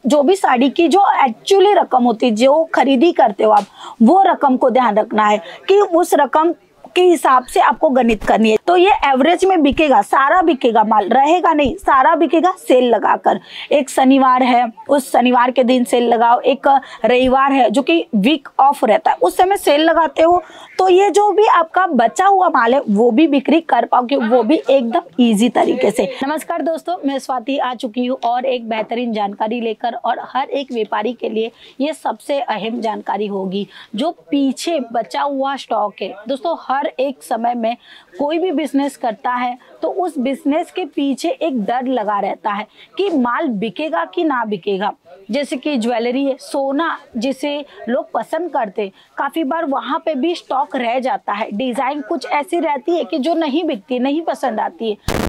जो भी साड़ी की जो एक्चुअली रकम होती है, जो खरीदी करते हो आप, वो रकम को ध्यान रखना है कि उस रकम के हिसाब से आपको गणित करनी है। तो ये एवरेज में बिकेगा, सारा बिकेगा, माल रहेगा नहीं, सारा बिकेगा सेल लगाकर। एक शनिवार है, उस शनिवार के दिन सेल लगाओ, एक रविवार है जो कि वीक ऑफ रहता है, उस समय सेल लगाते हो, तो ये जो भी आपका बचा हुआ माल है वो भी बिक्री कर पाओगे, वो भी एकदम ईजी तरीके से। नमस्कार दोस्तों, मैं स्वाति आ चुकी हूँ और एक बेहतरीन जानकारी लेकर, और हर एक व्यापारी के लिए ये सबसे अहम जानकारी होगी। जो पीछे बचा हुआ स्टॉक है दोस्तों, हर एक समय में कोई भी बिजनेस करता है तो उस बिजनेस के पीछे एक डर लगा रहता है कि माल बिकेगा कि ना बिकेगा। जैसे कि ज्वेलरी है, सोना जिसे लोग पसंद करते, काफी बार वहां पे भी स्टॉक रह जाता है। डिजाइन कुछ ऐसी रहती है कि जो नहीं बिकती, नहीं पसंद आती है।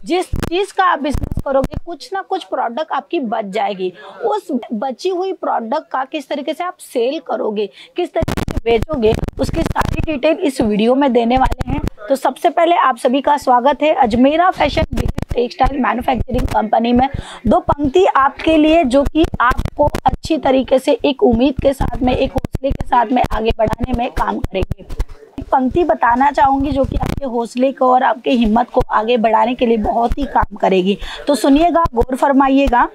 जिस चीज का आप बिजनेस करोगे, कुछ ना कुछ प्रोडक्ट आपकी बच जाएगी। उस बची हुई प्रोडक्ट का किस तरीके से आप सेल करोगे, किस तरीके से बेचोगे, उसकी सारी डिटेल इस वीडियो में देने वाले हैं। तो सबसे पहले आप सभी का स्वागत है Ajmera fashion textile manufacturing company में। दो पंक्ति आपके लिए जो कि आपको अच्छी तरीके से एक उम्मीद के साथ में, एक हौसले के साथ में आगे बढ़ाने में काम करेंगे। पंक्ति बताना चाहूंगी जो कि आपके हौसले को और आपके हिम्मत को आगे बढ़ाने के लिए बहुत ही काम करेगी। तो सुनिएगा, गौर फरमाइएगा।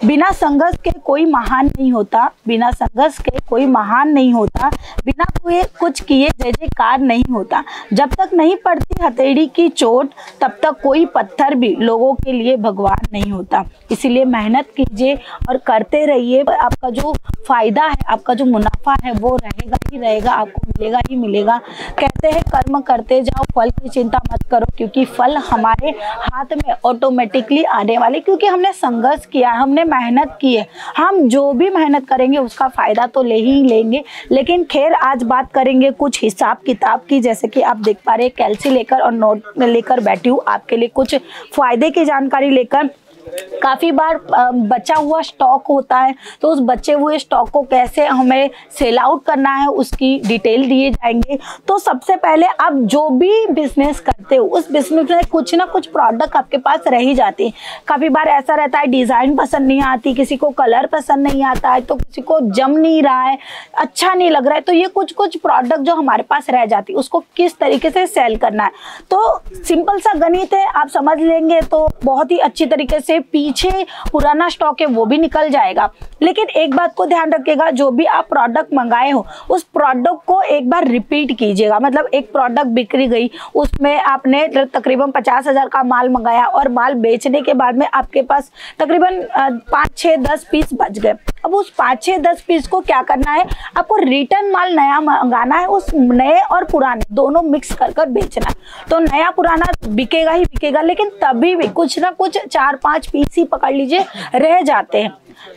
बिना संघर्ष के कोई महान नहीं होता, बिना संघर्ष के कोई महान नहीं होता, बिना कोई कुछ किए जय जयकार नहीं होता। जब तक नहीं पड़ती हथेली की चोट, तब तक कोई पत्थर भी लोगों के लिए भगवान नहीं होता। इसीलिए मेहनत कीजिए और करते रहिए। आपका जो फायदा है, आपका जो मुनाफा है वो रहेगा ही रहेगा, आपको मिलेगा ही मिलेगा। कहते हैं कर्म करते जाओ, फल की चिंता मत करो, क्योंकि फल हमारे हाथ में ऑटोमेटिकली आने वाले, क्योंकि हमने संघर्ष किया, हमने मेहनत की है। हम जो भी मेहनत करेंगे उसका फायदा तो ले ही लेंगे। लेकिन खैर, आज बात करेंगे कुछ हिसाब किताब की। जैसे कि आप देख पा रहे हैं, कैलसी लेकर और नोट लेकर बैठी हूँ आपके लिए कुछ फायदे की जानकारी लेकर। काफ़ी बार बचा हुआ स्टॉक होता है, तो उस बचे हुए स्टॉक को कैसे हमें सेल आउट करना है उसकी डिटेल दिए जाएंगे। तो सबसे पहले आप जो भी बिजनेस करते हो, उस बिजनेस में कुछ ना कुछ प्रोडक्ट आपके पास रह ही जाते हैं। काफ़ी बार ऐसा रहता है, डिज़ाइन पसंद नहीं आती, किसी को कलर पसंद नहीं आता है, तो किसी को जम नहीं रहा है, अच्छा नहीं लग रहा है, तो ये कुछ कुछ प्रोडक्ट जो हमारे पास रह जाती है, उसको किस तरीके से सेल करना है। तो सिंपल सा गणित है, आप समझ लेंगे तो बहुत ही अच्छी तरीके से पीछे पुराना स्टॉक है वो भी निकल जाएगा। लेकिन एक बात को ध्यान रखिएगा, जो भी आप प्रोडक्ट मंगाए हो उस प्रोडक्ट को एक बार रिपीट कीजिएगा। मतलब एक प्रोडक्ट बिक्री गई, उसमें आपने तकरीबन 50,000 का माल मंगाया और माल बेचने के बाद में आपके पास तकरीबन 5, 6, 10 पीस बच गए। अब उस 5, 6, 10 पीस को क्या करना है, आपको रिटर्न माल नया मंगाना है, उस नए और पुराने दोनों मिक्स कर कर बेचना है। तो नया पुराना बिकेगा ही बिकेगा, लेकिन तभी भी कुछ ना कुछ 4-5 पीस ही पकड़ लीजिए रह जाते हैं।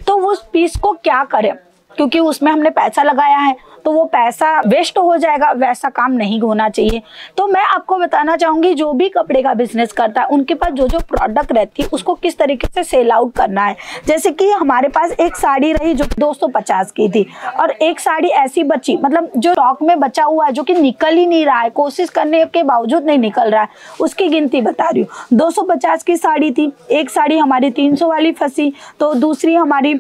तो उस पीस को क्या करें, क्योंकि उसमें हमने पैसा लगाया है, तो वो पैसा वेस्ट हो जाएगा, वैसा काम नहीं होना चाहिए। तो मैं आपको बताना चाहूंगी, जो भी कपड़े का बिजनेस करता है उनके पास जो जो प्रोडक्ट रहती है उसको किस तरीके से सेल आउट करना है। जैसे कि हमारे पास एक साड़ी रही जो 250 की थी, और एक साड़ी ऐसी बची, मतलब जो स्टॉक में बचा हुआ है, जो कि निकल ही नहीं रहा है, कोशिश करने के बावजूद नहीं निकल रहा है, उसकी गिनती बता रही हूँ। 250 की साड़ी थी, एक साड़ी हमारी 300 वाली फंसी, तो दूसरी हमारी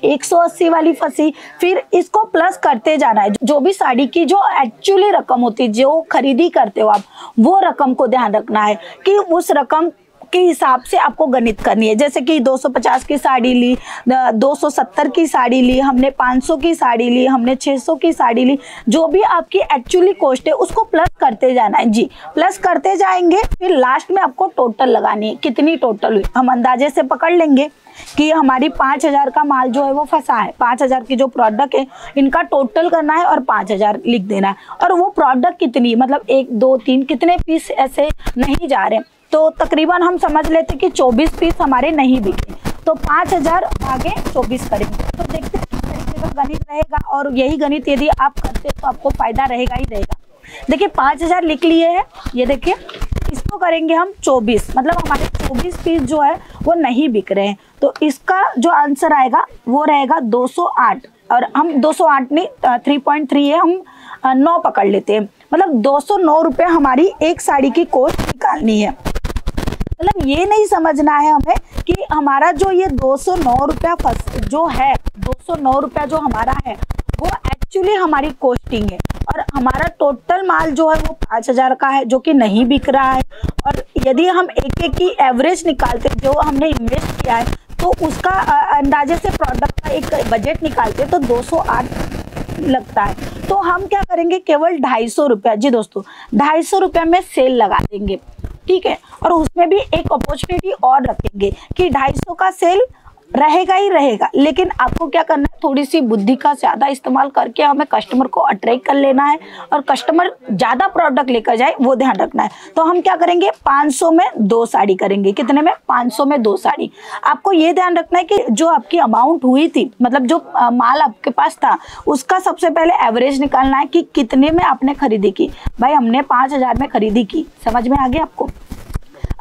180 वाली फंसी। फिर इसको प्लस करते जाना है। जो भी साड़ी की जो एक्चुअली रकम होती है, जो खरीदी करते हो आप, वो रकम को ध्यान रखना है कि उस रकम के हिसाब से आपको गणित करनी है। जैसे कि 250 की साड़ी ली, 270 की साड़ी ली, हमने 500 की साड़ी ली, हमने 600 की साड़ी ली, जो भी आपकी एक्चुअली कॉस्ट है उसको प्लस करते जाना है जी। प्लस करते जाएंगे, फिर लास्ट में आपको टोटल लगानी है, कितनी टोटल हुई हम अंदाजे से पकड़ लेंगे कि हमारी 5,000 का माल जो है वो फंसा है। 5,000 की जो प्रोडक्ट है इनका टोटल करना है और 5,000 लिख देना है। और वो प्रोडक्ट कितनी, मतलब 1, 2, 3 कितने पीस ऐसे नहीं जा रहे, तो तकरीबन हम समझ लेते कि 24 पीस हमारे नहीं बिके, तो 5,000 आगे 24 करेंगे। तो देखते हैं किस तरीके का गणित रहेगा, और यही गणित यदि आप करते तो आपको फायदा रहेगा ही रहेगा। देखिए 5,000 लिख लिए हैं, ये देखिए इसको करेंगे हम 24, मतलब हमारे 24 पीस जो है वो नहीं बिक रहे हैं। तो इसका जो आंसर आएगा वो रहेगा 208, और हम 208 नहीं 3.3 है, हम 9 पकड़ लेते हैं। मतलब 209 रुपये हमारी एक साड़ी की कॉस्ट निकालनी है। मतलब ये नहीं समझना है हमें कि हमारा जो ये 209 रुपया जो है, 209 रुपया जो हमारा है वो एक्चुअली हमारी कॉस्टिंग है, और हमारा टोटल माल जो है वो 5000 का है जो कि नहीं बिक रहा है। और यदि हम एक एक की एवरेज निकालते जो हमने इन्वेस्ट किया है तो उसका अंदाजे से प्रोडक्ट का एक बजट निकालते तो 208 लगता है। तो हम क्या करेंगे, केवल 250 रुपया, जी दोस्तों 250 रुपया में सेल लगा देंगे, ठीक है। और उसमें भी एक अपॉर्चुनिटी और रखेंगे कि 250 का सेल रहेगा ही रहेगा, लेकिन आपको क्या करना है, थोड़ी सी बुद्धि का ज्यादा इस्तेमाल करके हमें कस्टमर को अट्रैक्ट कर लेना है और कस्टमर ज्यादा प्रोडक्ट लेकर जाए वो ध्यान रखना है। तो हम क्या करेंगे, 500 में 2 साड़ी करेंगे। कितने में, 500 में 2 साड़ी। आपको ये ध्यान रखना है कि जो आपकी अमाउंट हुई थी, मतलब जो माल आपके पास था उसका सबसे पहले एवरेज निकालना है कि कितने में आपने खरीदी की। भाई हमने 5000 में खरीदी की, समझ में आ गया आपको।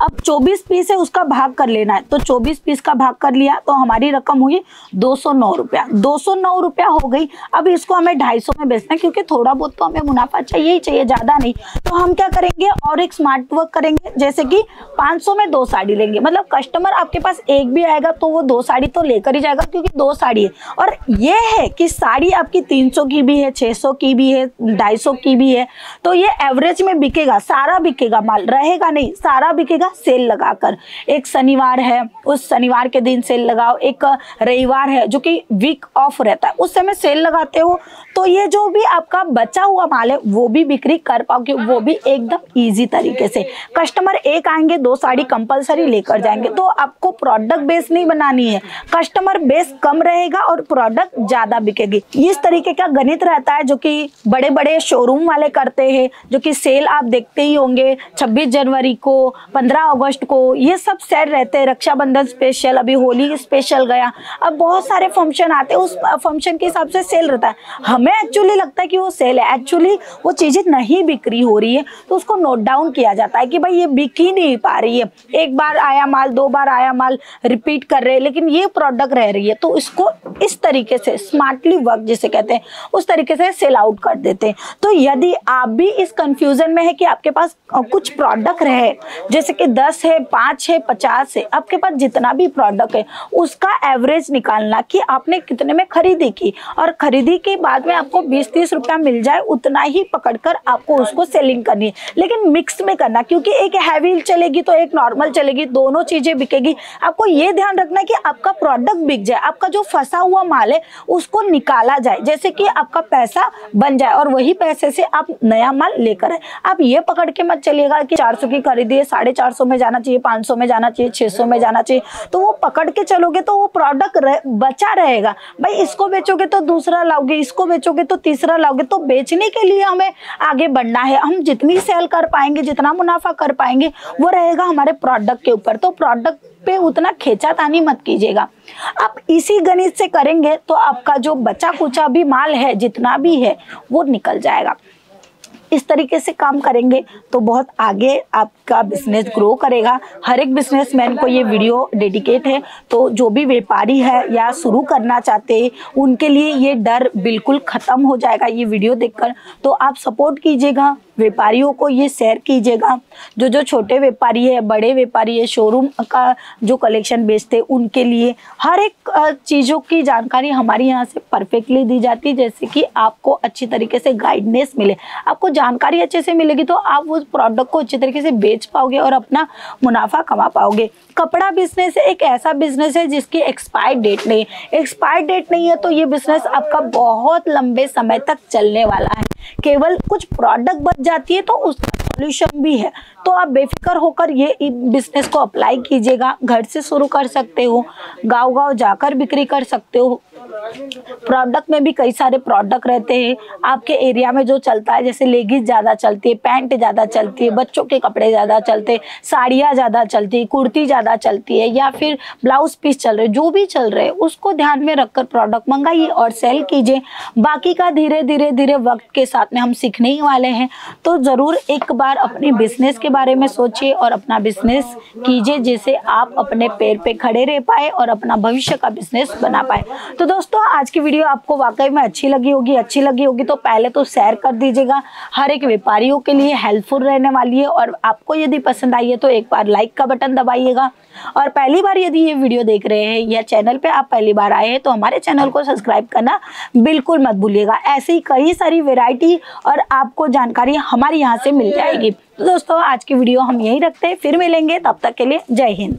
अब 24 पीस है उसका भाग कर लेना है, तो 24 पीस का भाग कर लिया तो हमारी रकम हुई 209 रुपया। 209 रुपया हो गई। अब इसको हमें 250 में बेचना है क्योंकि थोड़ा बहुत तो हमें मुनाफा चाहिए ही चाहिए, ज्यादा नहीं। तो हम क्या करेंगे और एक स्मार्ट वर्क करेंगे, जैसे कि 500 में 2 साड़ी लेंगे। मतलब कस्टमर आपके पास एक भी आएगा तो वो 2 साड़ी तो लेकर ही जाएगा क्योंकि 2 साड़ी है। और ये है कि साड़ी आपकी 300 की भी है, 600 की भी है, 250 की भी है, तो ये एवरेज में बिकेगा, सारा बिकेगा, माल रहेगा नहीं, सारा बिकेगा सेल लगाकर। एक शनिवार है, उस शनिवार के दिन सेल लगाओ। एक रविवार है जो कि वीक ऑफ रहता है, उस समय सेल लगाते हो तो ये जो भी आपका बचा हुआ माल है वो भी बिक्री कर पाओगे, वो भी एकदम इजी तरीके से। कस्टमर एक आएंगे 2 साड़ी कंपलसरी लेकर जाएंगे। तो आपको प्रोडक्ट बेस नहीं बनानी है, कस्टमर बेस कम रहेगा और प्रोडक्ट ज्यादा बिकेगी। इस तरीके का गणित रहता है जो कि बड़े बड़े शोरूम वाले करते हैं, जो कि सेल आप देखते ही होंगे 26 जनवरी को, 15 अगस्त को, ये सब सेल रहते हैं। रक्षाबंधन स्पेशल, अभी होली स्पेशल गया, अब बहुत सारे फंक्शन आते हैं, उस फंक्शन के हिसाब से सेल रहता है। हमें एक्चुअली लगता है कि वो सेल है, एक्चुअली वो चीजें नहीं बिक्री हो रही है, तो उसको नोट डाउन किया जाता है कि भाई ये बिक ही नहीं पा रही है, एक बार आया माल, 2 बार आया माल, रिपीट कर रहे हैं, लेकिन ये प्रोडक्ट रह रही है। तो इसको इस तरीके से स्मार्टली वर्क जिसे कहते हैं उस तरीके से सेल आउट कर देते हैं। तो यदि आप भी इस कंफ्यूजन में है कि आपके पास कुछ प्रोडक्ट रहे, जैसे कि 10 है, 5 है, 50 है, आपके पास जितना भी प्रोडक्ट है उसका एवरेज निकालना कि आपने कितने में खरीदी की, और खरीदी के बाद में आपको 20-30 रुपया मिल जाए उतना ही पकड़कर आपको उसको सेलिंग करनी है। लेकिन मिक्स में करना, क्योंकि एक हैवी चलेगी तो एक नॉर्मल चलेगी, दोनों चीजें बिकेगी। आपको ये ध्यान रखना है कि आपका प्रोडक्ट बिक जाए, आपका जो फंसा हुआ माल है उसको निकाला जाए, जैसे कि आपका पैसा बन जाए और वही पैसे से आप नया माल लेकर आए। आप ये पकड़ के मत चलिएगा कि 400 की खरीदी है, 450 में जाना चाहिए, 500 में जाना चाहिए, 600 में जाना चाहिए। तो वो पकड़ के चलोगे तो वो प्रोडक्ट बचा रहेगा। भाई इसको बेचोगे तो दूसरा लाओगे, इसको बेचोगे तो तीसरा लाओगे। तो बेचने के लिए हमें आगे बढ़ना है, हम जितनी सेल कर पाएंगे, जितना मुनाफा कर पाएंगे वो रहेगा हमारे प्रोडक्ट के ऊपर। तो प्रोडक्ट पे उतना खींचातानी मत कीजिएगा। आप इसी गणित से करेंगे तो आपका जो बचा कुचा भी माल है, जितना भी है, वो निकल जाएगा। इस तरीके से काम करेंगे तो बहुत आगे आपका बिजनेस ग्रो करेगा। हर एक बिजनेसमैन को ये वीडियो डेडिकेट है। तो जो भी व्यापारी है या शुरू करना चाहते हैं उनके लिए ये डर बिल्कुल ख़त्म हो जाएगा ये वीडियो देखकर। तो आप सपोर्ट कीजिएगा, व्यापारियों को ये शेयर कीजिएगा। जो छोटे व्यापारी है, बड़े व्यापारी है, शोरूम का जो कलेक्शन बेचते हैं उनके लिए हर एक चीज़ों की जानकारी हमारी यहाँ से परफेक्टली दी जाती है, जैसे कि आपको अच्छी तरीके से गाइडेंस मिले। आपको जानकारी अच्छे से मिलेगी तो आप उस प्रोडक्ट को अच्छी तरीके से बेच पाओगे और अपना मुनाफा कमा पाओगे। कपड़ा बिजनेस एक ऐसा बिजनेस है जिसकी एक्सपायर डेट नहीं है। एक्सपायर डेट नहीं है तो ये बिजनेस आपका बहुत लंबे समय तक चलने वाला है। केवल कुछ प्रोडक्ट बच जाती है तो उसका सॉल्यूशन भी है। तो आप बेफिक्र होकर ये बिजनेस को अप्लाई कीजिएगा। घर से शुरू कर सकते हो, गांव-गांव जाकर बिक्री कर सकते हो। प्रोडक्ट में भी कई सारे प्रोडक्ट रहते हैं आपके एरिया में जो चलता है, जैसे लेगिंस ज़्यादा चलती है, पैंट ज़्यादा चलती है, बच्चों के कपड़े ज़्यादा चलते हैं, साड़ियाँ ज़्यादा चलती है, कुर्ती ज़्यादा चलती है, या फिर ब्लाउज पीस चल रहे, जो भी चल रहे उसको ध्यान में रखकर प्रोडक्ट मंगाइए और सेल कीजिए। बाकी का धीरे धीरे वक्त के साथ में हम सीखने ही वाले हैं। तो ज़रूर एक बार अपने बिजनेस के बारे में सोचिए और अपना बिजनेस कीजिए, जिससे आप अपने पैर पे खड़े रह पाए और अपना भविष्य का बिजनेस बना पाए। तो दोस्तों दोस्तों आज की वीडियो आपको वाकई में अच्छी लगी होगी तो पहले तो शेयर कर दीजिएगा। हर एक व्यापारियों के लिए हेल्पफुल रहने वाली है। और आपको यदि पसंद आई है तो एक बार लाइक का बटन दबाइएगा। और पहली बार यदि ये वीडियो देख रहे हैं या चैनल पे आप पहली बार आए हैं तो हमारे चैनल को सब्सक्राइब करना बिल्कुल मत भूलिएगा। ऐसे ही कई सारी वैरायटी और आपको जानकारी हमारे यहाँ से मिल जाएगी। तो दोस्तों आज की वीडियो हम यहीं रखते हैं, फिर मिलेंगे, तब तक के लिए जय हिंद।